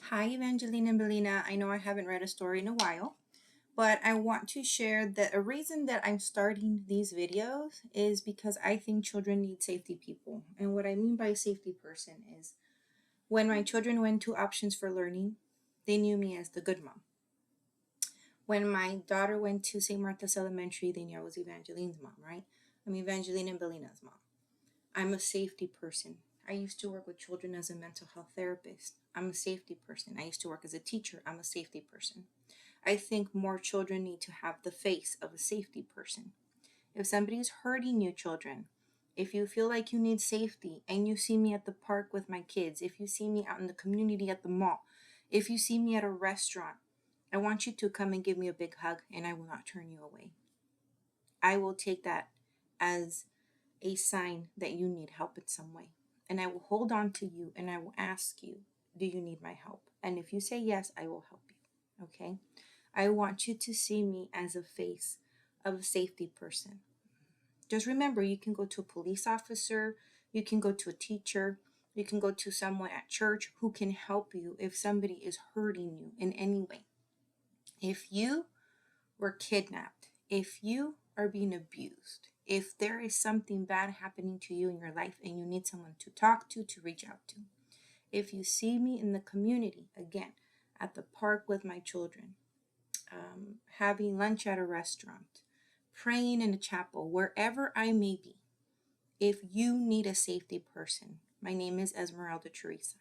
Hi, Evangeline and Belina. I know I haven't read a story in a while, but I want to share that a reason that I'm starting these videos is because I think children need safety people. And what I mean by safety person is when my children went to options for learning, they knew me as the good mom. When my daughter went to St. Martha's Elementary, they knew I was Evangeline's mom, right? I'm Evangeline and Belina's mom. I'm a safety person. I used to work with children as a mental health therapist. I'm a safety person. I used to work as a teacher. I'm a safety person. I think more children need to have the face of a safety person. If somebody's hurting you, children, if you feel like you need safety and you see me at the park with my kids, if you see me out in the community at the mall, if you see me at a restaurant, I want you to come and give me a big hug and I will not turn you away. I will take that as a sign that you need help in some way. And I will hold on to you and I will ask you, do you need my help? And if you say yes, I will help you. Okay? I want you to see me as a face of a safety person. Just remember, you can go to a police officer, you can go to a teacher, you can go to someone at church who can help you if somebody is hurting you in any way. If you were kidnapped, if you are being abused, if there is something bad happening to you in your life and you need someone to talk to reach out to, if you see me in the community, again, at the park with my children, having lunch at a restaurant, praying in a chapel, wherever I may be, if you need a safety person, my name is Esmeralda Teresa.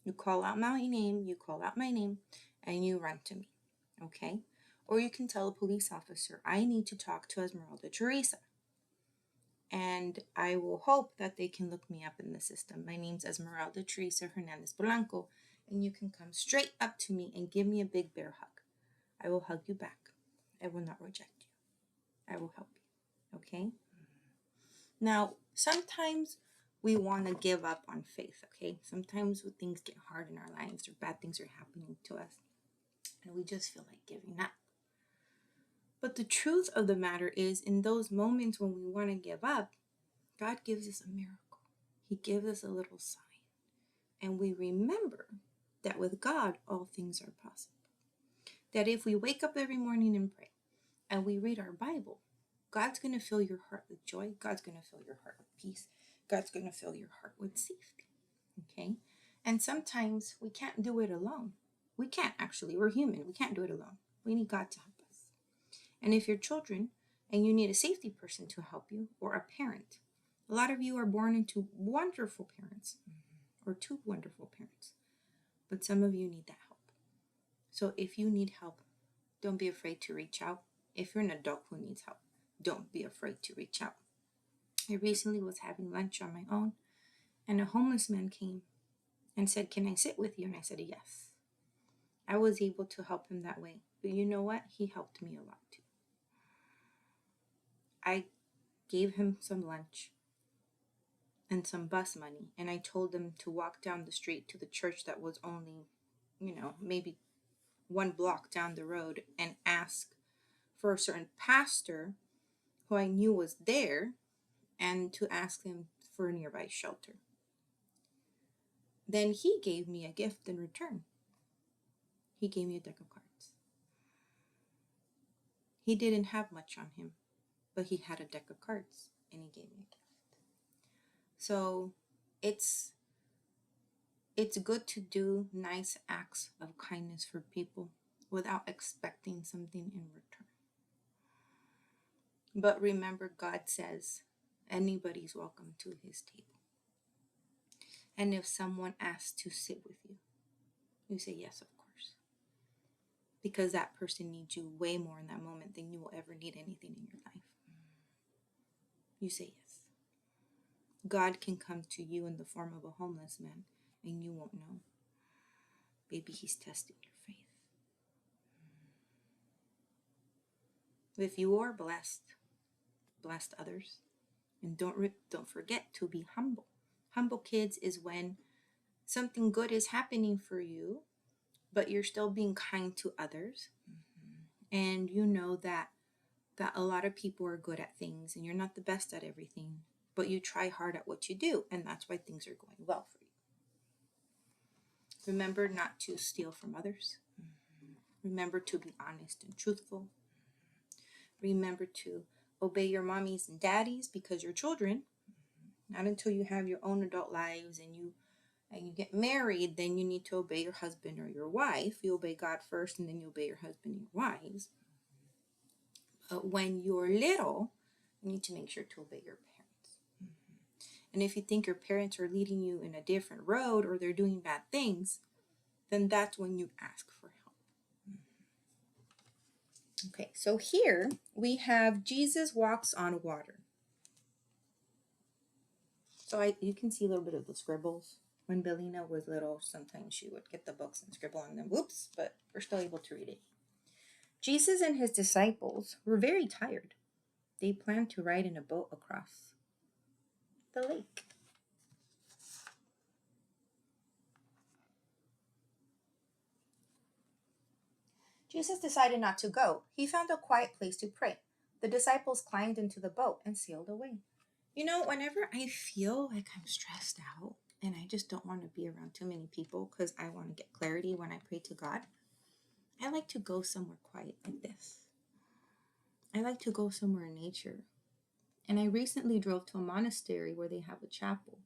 You call out my name, and you run to me, okay? Or you can tell a police officer, I need to talk to Esmeralda Teresa. And I will hope that they can look me up in the system. My name's Esmeralda Teresa Hernandez Blanco, and you can come straight up to me and give me a big bear hug. I will hug you back. I will not reject you. I will help you, okay? Now, sometimes we want to give up on faith, okay? Sometimes when things get hard in our lives or bad things are happening to us, and we just feel like giving up. But the truth of the matter is, in those moments when we want to give up, God gives us a miracle. He gives us a little sign. And we remember that with God, all things are possible. That if we wake up every morning and pray and we read our Bible, God's going to fill your heart with joy. God's going to fill your heart with peace. God's going to fill your heart with safety. Okay? And sometimes we can't do it alone. We can't actually. We're human. We can't do it alone. We need God to help us. And if you're children and you need a safety person to help you or a parent, a lot of you are born into wonderful parents or two wonderful parents, but some of you need that help. So if you need help, don't be afraid to reach out. If you're an adult who needs help, don't be afraid to reach out. I recently was having lunch on my own, and a homeless man came and said, "Can I sit with you?" And I said, "Yes." I was able to help him that way. But you know what? He helped me a lot too. I gave him some lunch and some bus money, and I told him to walk down the street to the church that was only, maybe one block down the road and ask for a certain pastor who I knew was there and to ask him for a nearby shelter. Then he gave me a gift in return. He gave me a deck of cards. He didn't have much on him, but he had a deck of cards and he gave me a gift. So it's good to do nice acts of kindness for people without expecting something in return. But remember, God says anybody's welcome to his table. And if someone asks to sit with you, you say yes, of course. Because that person needs you way more in that moment than you will ever need anything in your life. You say yes. God can come to you in the form of a homeless man and you won't know. Maybe he's testing your faith. If you are blessed, bless others. And don't forget to be humble. Humble kids is when something good is happening for you, but you're still being kind to others. And you know that a lot of people are good at things and you're not the best at everything, but you try hard at what you do, and that's why things are going well for you. Remember not to steal from others. Remember to be honest and truthful. Remember to obey your mommies and daddies because you're children. Not until you have your own adult lives and you get married, then you need to obey your husband or your wife. You obey God first and then you obey your husband and your wives. But when you're little, you need to make sure to obey your parents. And if you think your parents are leading you in a different road or they're doing bad things, then that's when you ask for help. Okay, so here we have Jesus walks on water. So you can see a little bit of the scribbles. When Bellina was little, sometimes she would get the books and scribble on them. Whoops, but we're still able to read it. Jesus and his disciples were very tired. They planned to ride in a boat across the lake. Jesus decided not to go. He found a quiet place to pray. The disciples climbed into the boat and sailed away. You know, whenever I feel like I'm stressed out and I just don't want to be around too many people because I want to get clarity when I pray to God, I like to go somewhere quiet like this. I like to go somewhere in nature. And I recently drove to a monastery where they have a chapel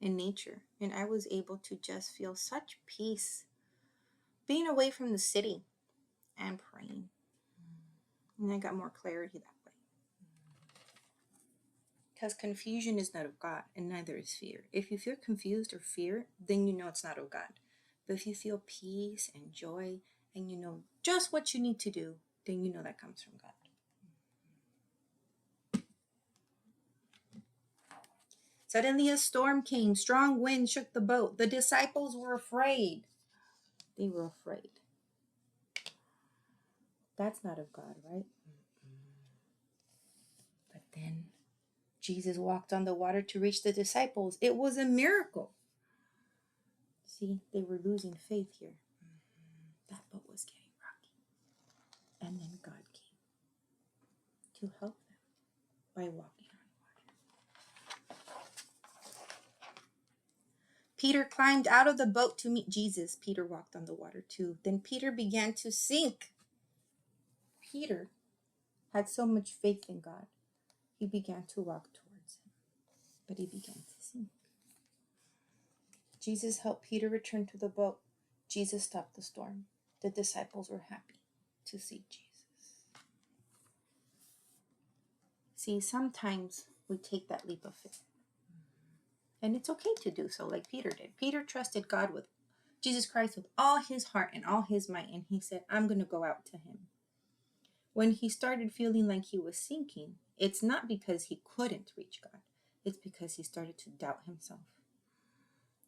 in nature. And I was able to just feel such peace being away from the city and praying. And I got more clarity that way. Because confusion is not of God, and neither is fear. If you feel confused or fear, then you know it's not of God. But if you feel peace and joy, and you know just what you need to do, then you know that comes from God. Suddenly a storm came. Strong wind shook the boat. The disciples were afraid. They were afraid. That's not of God, right? But then Jesus walked on the water to reach the disciples. It was a miracle. See, they were losing faith here. That boat was getting rocky. And then God came to help them by walking on water. Peter climbed out of the boat to meet Jesus. Peter walked on the water too. Then Peter began to sink. Peter had so much faith in God. He began to walk towards him, but he began to sink. Jesus helped Peter return to the boat. Jesus stopped the storm. The disciples were happy to see Jesus. See, sometimes we take that leap of faith. And it's okay to do so, like Peter did. Peter trusted God with Jesus Christ with all his heart and all his might. And he said, I'm going to go out to him. When he started feeling like he was sinking, it's not because he couldn't reach God. It's because he started to doubt himself.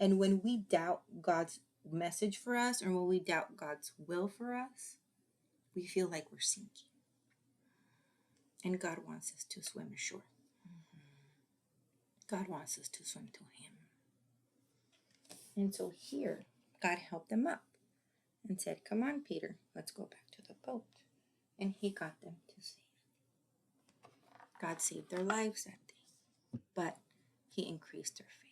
And when we doubt God's message for us, or when we doubt God's will for us, we feel like we're sinking. And God wants us to swim ashore. God wants us to swim to him. And so here, God helped them up and said, come on, Peter, let's go back to the boat. And he got them to safety. God saved their lives that day, but he increased their faith.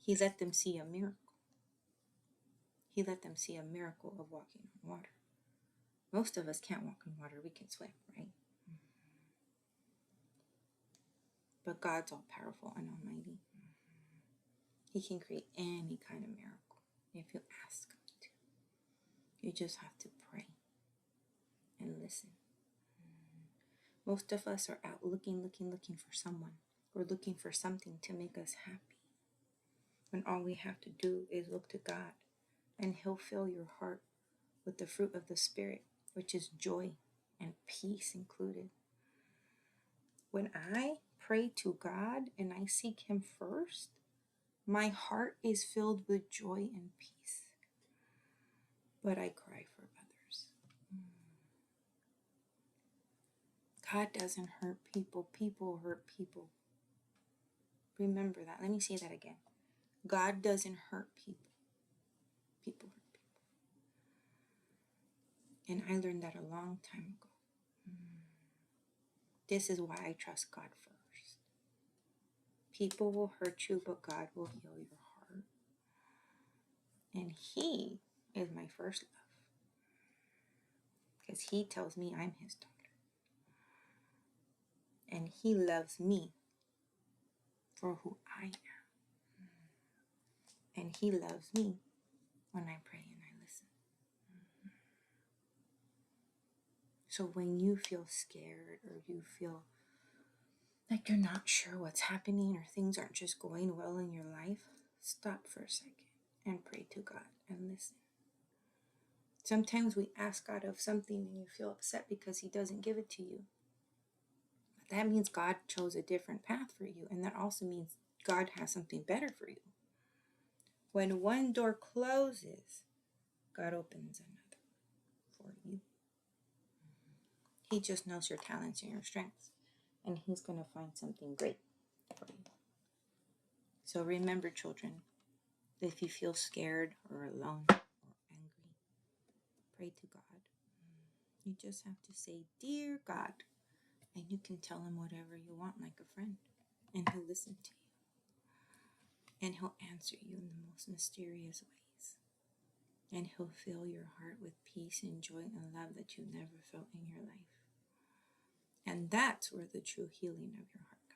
He let them see a miracle. He let them see a miracle of walking on water. Most of us can't walk on water. We can swim, right? But God's all powerful and almighty. He can create any kind of miracle if you ask him to. You just have to pray and listen. Most of us are out looking for someone. We're looking for something to make us happy. When all we have to do is look to God, and he'll fill your heart with the fruit of the Spirit, which is joy and peace included. When I pray to God and I seek him first, my heart is filled with joy and peace. But I cry for others. God doesn't hurt people. People hurt people. Remember that. Let me say that again. God doesn't hurt people. People hurt people. And I learned that a long time ago. This is why I trust God first. People will hurt you, but God will heal your heart. And He is my first love because He tells me I'm His daughter. And He loves me for who I am. And He loves me when I pray and I listen. So when you feel scared or you feel like you're not sure what's happening or things aren't just going well in your life, stop for a second and pray to God and listen. Sometimes we ask God of something and you feel upset because He doesn't give it to you. But that means God chose a different path for you, and that also means God has something better for you. When one door closes, God opens another for you. He just knows your talents and your strengths, and He's going to find something great for you. So remember, children, if you feel scared or alone or angry, pray to God. You just have to say, "Dear God," and you can tell Him whatever you want like a friend, and He'll listen to you. And He'll answer you in the most mysterious ways. And He'll fill your heart with peace and joy and love that you never felt in your life. And that's where the true healing of your heart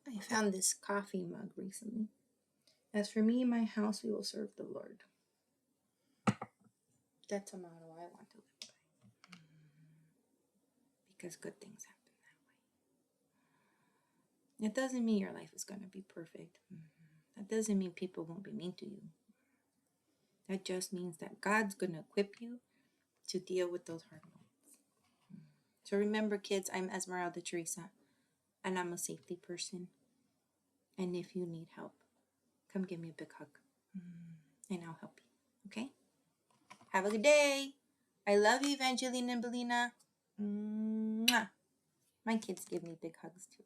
comes. I found this coffee mug recently. As for me and my house, we will serve the Lord. That's a motto I want to live by. Because good things happen that way. It doesn't mean your life is going to be perfect. That doesn't mean people won't be mean to you. That just means that God's going to equip you to deal with those hard moments. So remember, kids, I'm Esmeralda Teresa, and I'm a safety person. And if you need help, come give me a big hug, and I'll help you, okay? Have a good day. I love you, Evangeline and Belina. Mwah. My kids give me big hugs, too.